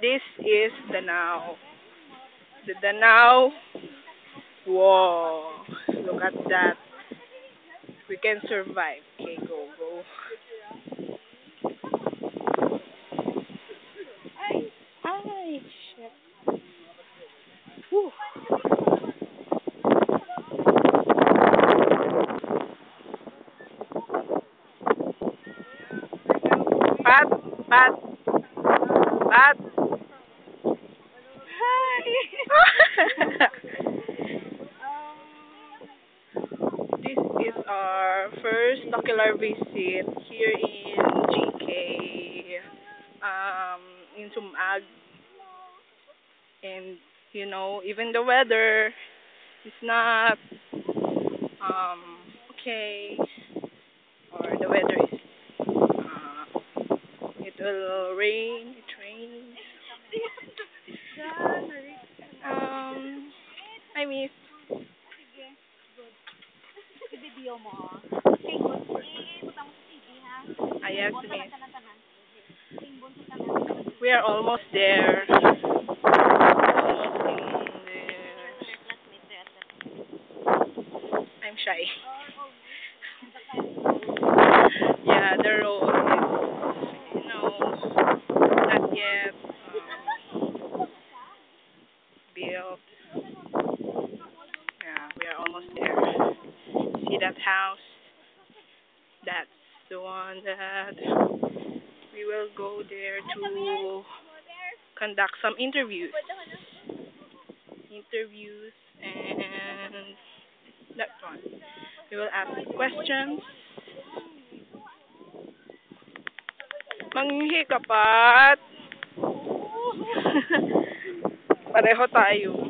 This is Danao. The Danao. Whoa. Look at that. We can survive. Okay, go, go. Ay, shit. Whew. Pat, Pat, Pat. Hi. This is our first ocular visit here in GK, in Sumag, and even the weather is not okay, or the weather is it will rain, it rains. I miss. Video mo. Kay good. Ibutang mo sa TV, ha? I yes, Bunso miss. na tanan-tanan. King bunso tanan. We are almost there. Almost in the. I'm shy. Yeah, the road is, not yet built. Yeah, we are almost there. See that house? That's the one that we will go there to conduct some interviews. Interviews and that one. We will ask questions. Manghihi ka, Pat. Pareho tayo.